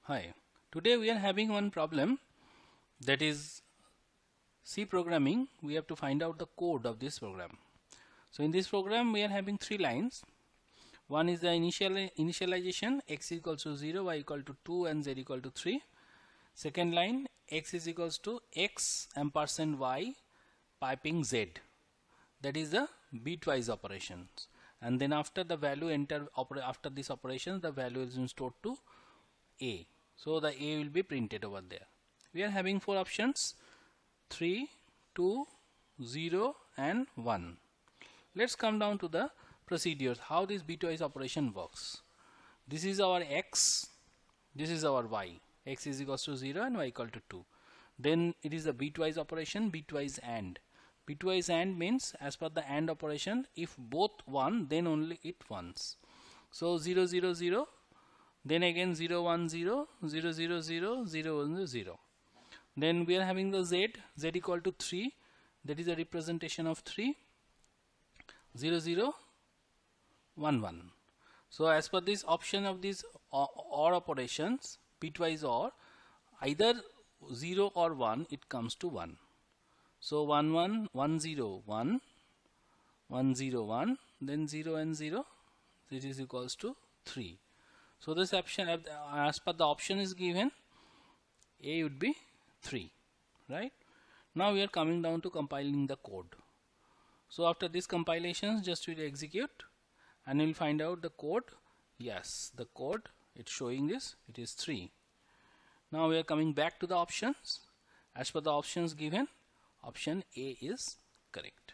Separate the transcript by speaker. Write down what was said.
Speaker 1: Hi, today we are having one problem, that is C programming. We have to find out the code of this program. So in this program we are having three lines. One is the initialization, x equals to 0, y equal to 2 and z equal to 3. Second line, x is equals to x ampersand y piping z. That is the bitwise operations. And then after the value after this operation, the value is stored to A. So the A will be printed over there. We are having four options: 3, 2, 0 and 1. Let's come down to the procedures, how this bitwise operation works. This is our x, this is our y. X is equals to 0 and y equal to 2. Then it is the bitwise operation, bitwise AND. Bitwise AND means as per the AND operation, if both 1, then only it once. So 0 0 0, then again 0 1 0, 0 0 0, 0 1 0. Then we are having the z equal to 3, that is a representation of 3, 0 0 1 1. So as per this option of these OR operations, bitwise OR, either 0 or 1, it comes to 1. So 1 1 1 0 1, 1 0 1, then 0 and 0, this is equals to 3. So this option, as per the option is given, A would be 3, right? Now we are coming down to compiling the code. So after this compilations, just will execute and we'll find out the code. Yes, the code, it's showing this, it is 3. Now we are coming back to the options. As per the options given, option A is correct.